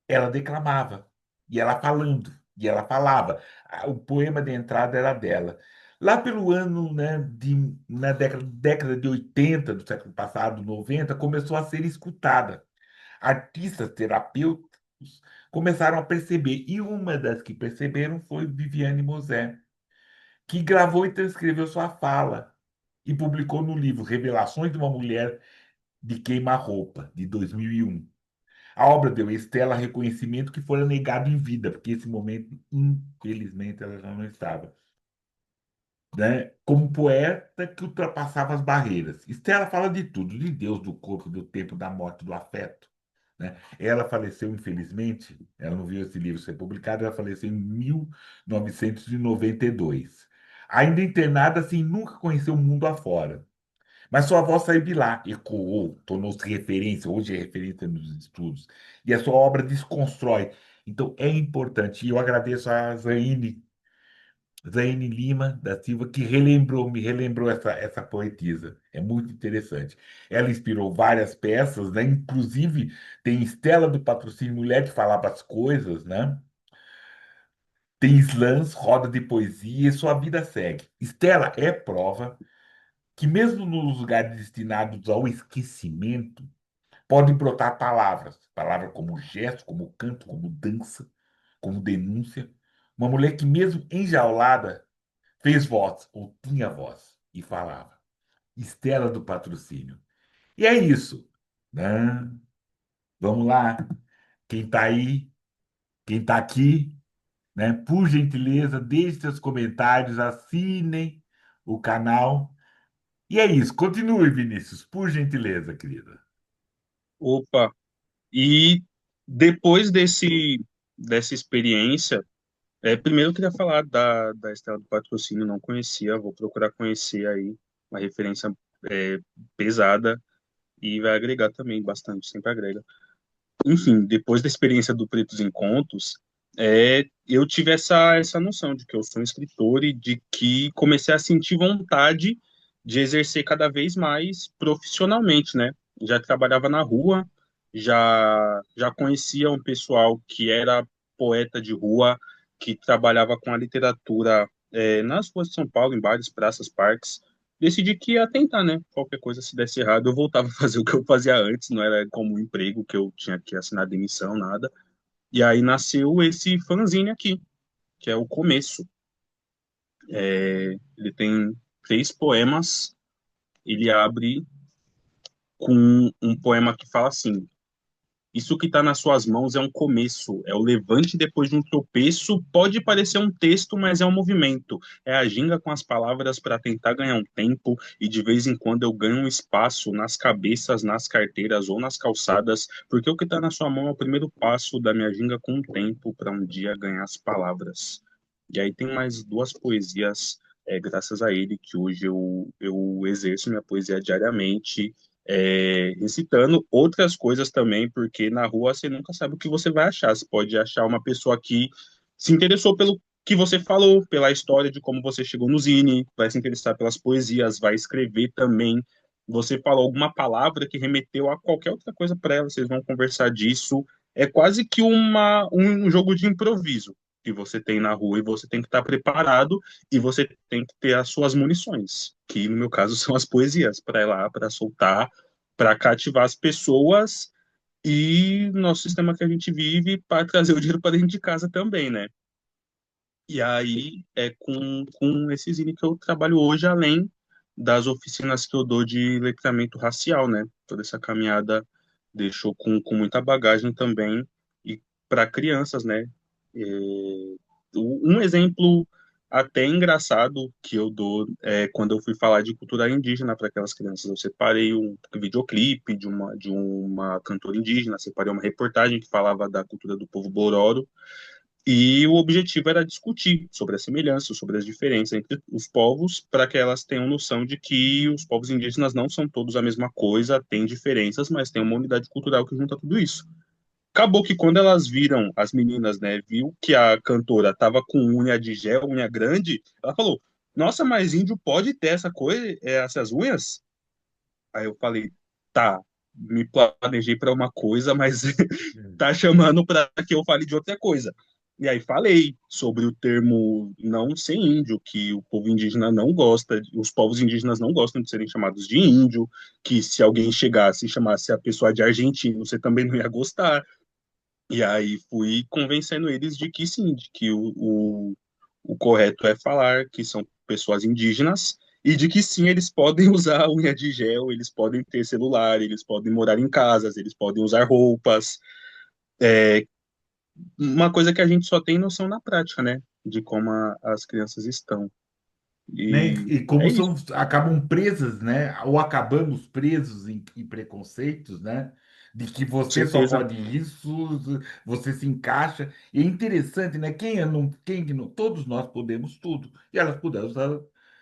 Speaker 1: Ela declamava, e ela falando, e ela falava. O poema de entrada era dela. Lá pelo ano, né, na década de 80 do século passado, 90, começou a ser escutada. Artistas, terapeutas começaram a perceber, e uma das que perceberam foi Viviane Mosé, que gravou e transcreveu sua fala e publicou no livro Revelações de uma Mulher de Queima-Roupa, de 2001. A obra deu a Estela reconhecimento que fora negado em vida, porque esse momento, infelizmente, ela já não estava, né? Como poeta que ultrapassava as barreiras. Estela fala de tudo, de Deus, do corpo, do tempo, da morte, do afeto, né? Ela faleceu, infelizmente, ela não viu esse livro ser publicado, ela faleceu em 1992. Ainda internada, assim, nunca conheceu o mundo afora. Mas sua voz saiu de lá, ecoou, tornou-se referência, hoje é referência nos estudos. E a sua obra desconstrói. Então é importante. E eu agradeço a Zaine Lima da Silva, que me relembrou essa poetisa. É muito interessante. Ela inspirou várias peças, né? Inclusive tem Estela do Patrocínio Mulher que falava as coisas, né? Tem slams, roda de poesia, e sua vida segue. Estela é prova que mesmo nos lugares destinados ao esquecimento, podem brotar palavras, palavras como gesto, como canto, como dança, como denúncia. Uma mulher que mesmo enjaulada fez voz, ou tinha voz, e falava. Estela do Patrocínio. E é isso, né? Vamos lá. Quem está aí, quem está aqui, né? Por gentileza, deixe seus comentários, assinem o canal. E é isso. Continue, Vinícius, por gentileza, querida.
Speaker 2: Opa, e depois dessa experiência, primeiro eu queria falar da Estela do Patrocínio, não conhecia, vou procurar conhecer aí, uma referência é, pesada e vai agregar também bastante, sempre agrega. Enfim, depois da experiência do Pretos em Contos, eu tive essa noção de que eu sou um escritor e de que comecei a sentir vontade de exercer cada vez mais profissionalmente, né? Já trabalhava na rua, já conhecia um pessoal que era poeta de rua, que trabalhava com a literatura nas ruas de São Paulo, em bares, praças, parques. Decidi que ia tentar, né? Qualquer coisa, se desse errado, eu voltava a fazer o que eu fazia antes, não era como um emprego que eu tinha que assinar demissão, nada. E aí nasceu esse fanzine aqui, que é o Começo. Ele tem 3 poemas, ele abre com um poema que fala assim: isso que está nas suas mãos é um começo, é o levante depois de um tropeço. Pode parecer um texto, mas é um movimento. É a ginga com as palavras para tentar ganhar um tempo, e de vez em quando eu ganho um espaço nas cabeças, nas carteiras ou nas calçadas, porque o que está na sua mão é o primeiro passo da minha ginga com o tempo para um dia ganhar as palavras. E aí tem mais 2 poesias, graças a ele, que hoje eu exerço minha poesia diariamente, recitando outras coisas também, porque na rua você nunca sabe o que você vai achar. Você pode achar uma pessoa que se interessou pelo que você falou, pela história de como você chegou no Zine, vai se interessar pelas poesias, vai escrever também. Você falou alguma palavra que remeteu a qualquer outra coisa para ela, vocês vão conversar disso. É quase que um jogo de improviso que você tem na rua e você tem que estar preparado e você tem que ter as suas munições, que no meu caso são as poesias, para ir lá, para soltar, para cativar as pessoas e nosso sistema que a gente vive para trazer o dinheiro para dentro de casa também, né? E aí é com esse zine que eu trabalho hoje, além das oficinas que eu dou de letramento racial, né? Toda essa caminhada deixou com muita bagagem também. E para crianças, né? É, um exemplo até engraçado que eu dou é quando eu fui falar de cultura indígena para aquelas crianças. Eu separei um videoclipe de uma cantora indígena, separei uma reportagem que falava da cultura do povo Bororo, e o objetivo era discutir sobre as semelhanças, sobre as diferenças entre os povos, para que elas tenham noção de que os povos indígenas não são todos a mesma coisa, têm diferenças, mas tem uma unidade cultural que junta tudo isso. Acabou que quando elas viram, as meninas, né, viu que a cantora tava com unha de gel, unha grande, ela falou: Nossa, mas índio pode ter essa coisa, essas unhas? Aí eu falei: Tá, me planejei para uma coisa, mas tá chamando para que eu fale de outra coisa. E aí falei sobre o termo não ser índio, que o povo indígena não gosta, os povos indígenas não gostam de serem chamados de índio, que se alguém chegasse e chamasse a pessoa de argentino, você também não ia gostar. E aí fui convencendo eles de que sim, de que o correto é falar que são pessoas indígenas e de que sim, eles podem usar unha de gel, eles podem ter celular, eles podem morar em casas, eles podem usar roupas. Uma coisa que a gente só tem noção na prática, né? De como as crianças estão.
Speaker 1: Né?
Speaker 2: E
Speaker 1: E
Speaker 2: é
Speaker 1: como
Speaker 2: isso,
Speaker 1: são, acabam presas, né? Ou acabamos presos em preconceitos, né? De que
Speaker 2: com
Speaker 1: você só
Speaker 2: certeza.
Speaker 1: pode isso, você se encaixa. E é interessante, né? Quem não, todos nós podemos tudo. E elas puderam usar,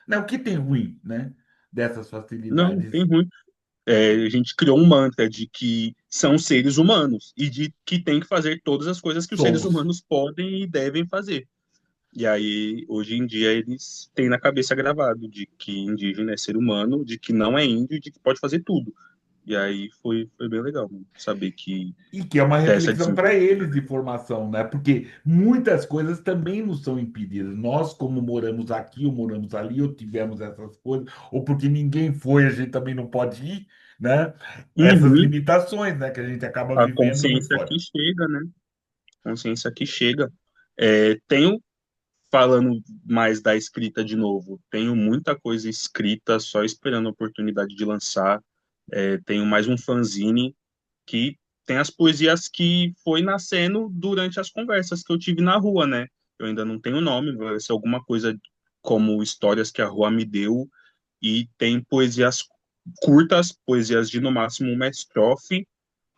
Speaker 1: né? O que tem ruim, né? Dessas
Speaker 2: Não,
Speaker 1: facilidades
Speaker 2: tem ruim. A gente criou um mantra de que são seres humanos e de que tem que fazer todas as coisas que os seres
Speaker 1: somos.
Speaker 2: humanos podem e devem fazer. E aí, hoje em dia, eles têm na cabeça gravado de que indígena é ser humano, de que não é índio, de que pode fazer tudo. E aí foi bem legal, mano, saber que
Speaker 1: E que é uma
Speaker 2: tem essa
Speaker 1: reflexão para eles
Speaker 2: desenvoltura.
Speaker 1: de formação, né? Porque muitas coisas também nos são impedidas. Nós, como moramos aqui ou moramos ali, ou tivemos essas coisas, ou porque ninguém foi, a gente também não pode ir, né? Essas
Speaker 2: Uhum.
Speaker 1: limitações, né? Que a gente acaba
Speaker 2: A
Speaker 1: vivendo muito
Speaker 2: consciência
Speaker 1: fora.
Speaker 2: que chega, né? Consciência que chega. Tenho, falando mais da escrita de novo, tenho muita coisa escrita, só esperando a oportunidade de lançar. Tenho mais um fanzine que tem as poesias que foi nascendo durante as conversas que eu tive na rua, né? Eu ainda não tenho nome, vai ser alguma coisa como histórias que a rua me deu, e tem poesias curtas, poesias de no máximo uma estrofe,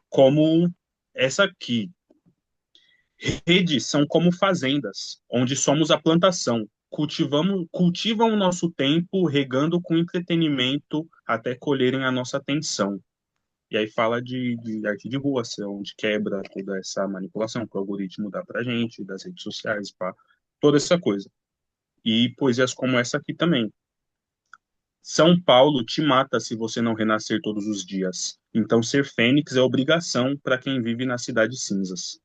Speaker 2: como essa aqui. Redes são como fazendas, onde somos a plantação. Cultivam o nosso tempo, regando com entretenimento até colherem a nossa atenção. E aí fala de arte de rua, assim, onde quebra toda essa manipulação que o algoritmo dá pra gente, das redes sociais, pá, toda essa coisa. E poesias como essa aqui também. São Paulo te mata se você não renascer todos os dias. Então ser fênix é obrigação para quem vive nas cidades cinzas.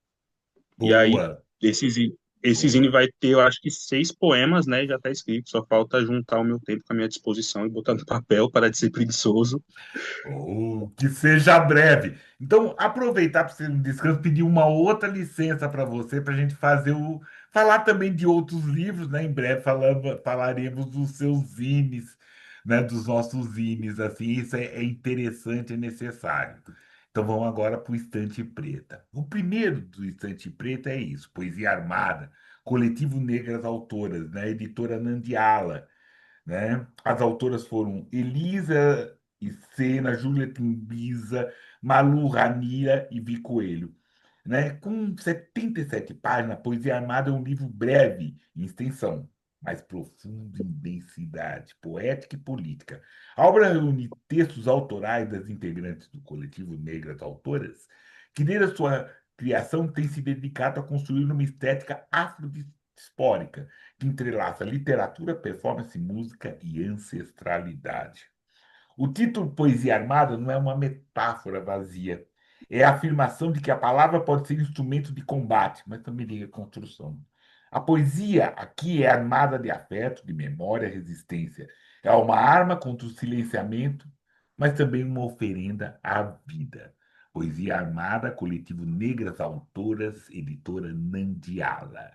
Speaker 2: E aí,
Speaker 1: Boa,
Speaker 2: esse zine
Speaker 1: boa.
Speaker 2: vai ter, eu acho que 6 poemas, né? Já tá escrito, só falta juntar o meu tempo com a minha disposição e botar no papel para de ser preguiçoso.
Speaker 1: Ou que seja breve. Então, aproveitar para você no descanso, pedir uma outra licença para você, para a gente fazer falar também de outros livros, né? Em breve falaremos dos seus zines, né? Dos nossos zines, assim, isso é interessante, é necessário. Então, vamos agora para o Estante Preta. O primeiro do Estante Preta é isso, Poesia Armada, Coletivo Negras Autoras, né? Editora Nandiala, né? As autoras foram Elisa e Sena, Júlia Timbiza, Malu Ranira e Vi Coelho. Né? Com 77 páginas, Poesia Armada é um livro breve em extensão, mas profundo em densidade poética e política. A obra reúne textos autorais das integrantes do coletivo Negras Autoras, que desde a sua criação tem se dedicado a construir uma estética afrodispórica, que entrelaça literatura, performance, música e ancestralidade. O título Poesia Armada não é uma metáfora vazia. É a afirmação de que a palavra pode ser instrumento de combate, mas também de reconstrução. A poesia aqui é armada de afeto, de memória, resistência. É uma arma contra o silenciamento, mas também uma oferenda à vida. Poesia Armada, Coletivo Negras Autoras, editora Nandiala.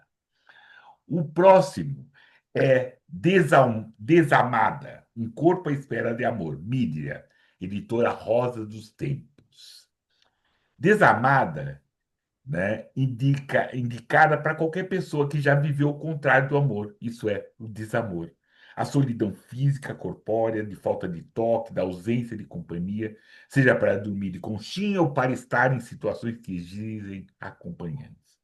Speaker 1: O próximo é Desamada, Um Corpo à Espera de Amor, Mídia, editora Rosa dos Tempos. Desamada né? Indicada para qualquer pessoa que já viveu o contrário do amor, isso é, o desamor. A solidão física, corpórea, de falta de toque, da ausência de companhia, seja para dormir de conchinha ou para estar em situações que exigem acompanhantes.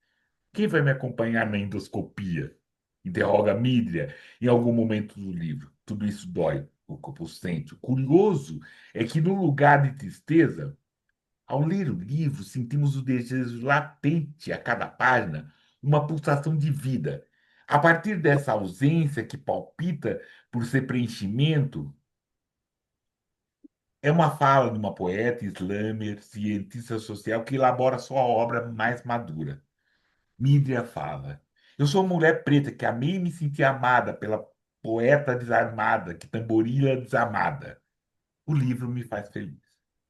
Speaker 1: Quem vai me acompanhar na endoscopia? Interroga Mídria em algum momento do livro. Tudo isso dói, o corpo sente. O curioso é que no lugar de tristeza, ao ler o livro, sentimos o desejo latente a cada página, uma pulsação de vida. A partir dessa ausência que palpita por ser preenchimento, é uma fala de uma poeta, slammer, cientista social que elabora sua obra mais madura. Mídria fala: Eu sou uma mulher preta que amei e me senti amada pela poeta desarmada que tamborila desamada. O livro me faz feliz.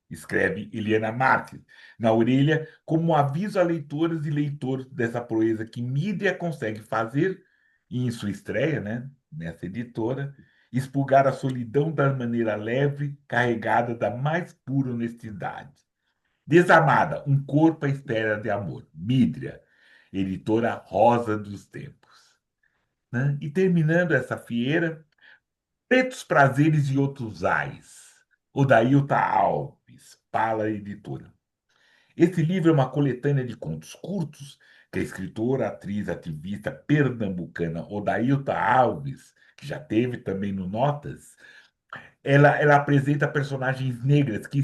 Speaker 1: Escreve Eliana Marques, na orelha, como um aviso a leitoras e leitores dessa proeza que mídia consegue fazer, e em sua estreia, né, nessa editora, expurgar a solidão da maneira leve, carregada da mais pura honestidade. Desamada, um corpo à espera de amor. Mídria, editora Rosa dos Tempos. Né? E terminando essa fieira, Pretos Prazeres e Outros Ais. Odailta Alves, Pala Editora. Esse livro é uma coletânea de contos curtos que a escritora, atriz, ativista pernambucana Odailta Alves, que já teve também no Notas, ela apresenta personagens negras que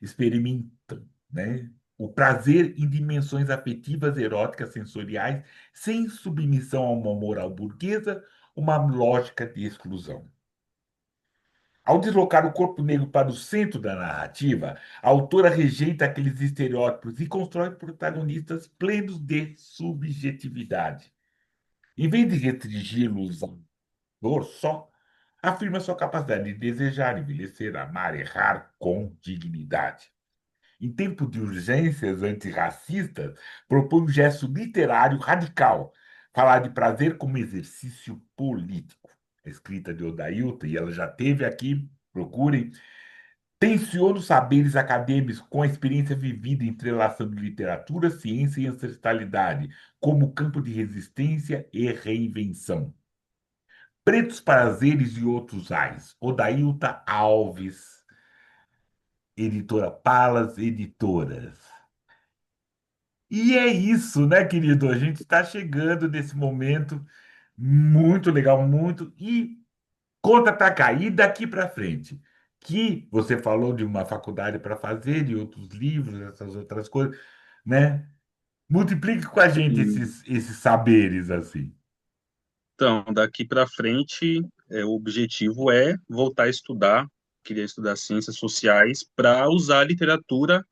Speaker 1: experimentam, né, o prazer em dimensões afetivas, eróticas, sensoriais, sem submissão a uma moral burguesa, uma lógica de exclusão. Ao deslocar o corpo negro para o centro da narrativa, a autora rejeita aqueles estereótipos e constrói protagonistas plenos de subjetividade. Em vez de restringi-los à dor só, afirma sua capacidade de desejar, envelhecer, amar, errar com dignidade. Em tempo de urgências antirracistas, propõe um gesto literário radical, falar de prazer como exercício político. A escrita de Odailton, e ela já teve aqui, procurem, tensiona os saberes acadêmicos com a experiência vivida entrelaçando literatura, ciência e ancestralidade, como campo de resistência e reinvenção. Pretos Prazeres e Outros Ais, Odailta Alves, editora Palas Editoras. E é isso, né, querido? A gente está chegando nesse momento muito legal, muito. E conta para cá, e daqui para frente? Que você falou de uma faculdade para fazer, e outros livros, essas outras coisas, né? Multiplique com a gente
Speaker 2: E,
Speaker 1: esses saberes assim.
Speaker 2: então, daqui para frente, o objetivo é voltar a estudar, queria estudar ciências sociais, para usar a literatura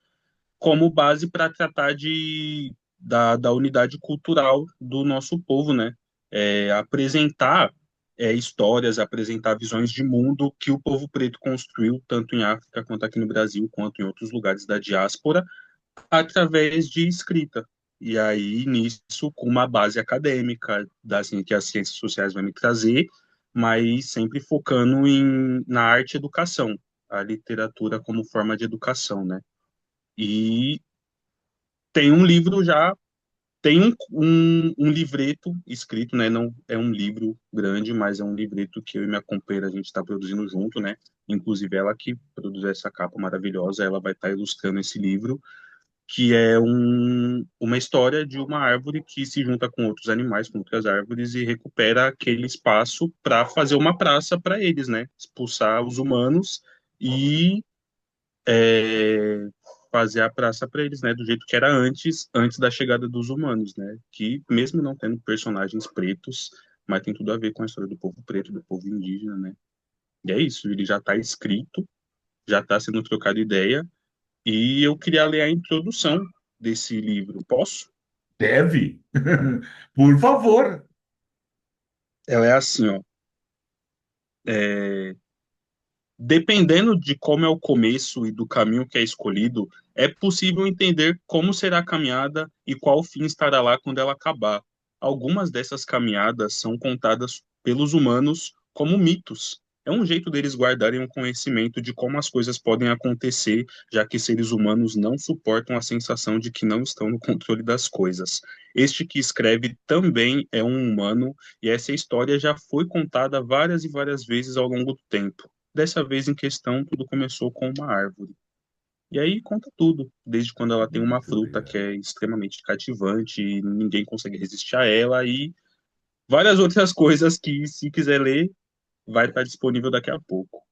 Speaker 2: como base para tratar da unidade cultural do nosso povo, né? Apresentar histórias, apresentar visões de mundo que o povo preto construiu, tanto em África quanto aqui no Brasil, quanto em outros lugares da diáspora, através de escrita. E aí, nisso, com uma base acadêmica, que as ciências sociais vão me trazer, mas sempre focando na arte e educação, a literatura como forma de educação, né? E tem um livro já, tem um livreto escrito, né? Não é um livro grande, mas é um livreto que eu e minha companheira a gente está produzindo junto, né? Inclusive ela que produz essa capa maravilhosa, ela vai estar ilustrando esse livro, que é uma história de uma árvore que se junta com outros animais, com outras árvores e recupera aquele espaço para fazer uma praça para eles, né? Expulsar os humanos e é, fazer a praça para eles, né, do jeito que era antes da chegada dos humanos, né, que mesmo não tendo personagens pretos, mas tem tudo a ver com a história do povo preto, do povo indígena, né. E é isso, ele já está escrito, já está sendo trocado ideia, e eu queria ler a introdução desse livro. Posso?
Speaker 1: Deve. Por favor.
Speaker 2: Ela é assim, ó. Dependendo de como é o começo e do caminho que é escolhido, é possível entender como será a caminhada e qual fim estará lá quando ela acabar. Algumas dessas caminhadas são contadas pelos humanos como mitos. É um jeito deles guardarem um conhecimento de como as coisas podem acontecer, já que seres humanos não suportam a sensação de que não estão no controle das coisas. Este que escreve também é um humano, e essa história já foi contada várias e várias vezes ao longo do tempo. Dessa vez em questão, tudo começou com uma árvore. E aí conta tudo, desde quando ela tem uma
Speaker 1: Muito
Speaker 2: fruta que
Speaker 1: legal.
Speaker 2: é extremamente cativante, e ninguém consegue resistir a ela, e várias outras coisas que, se quiser ler, vai estar disponível daqui a pouco.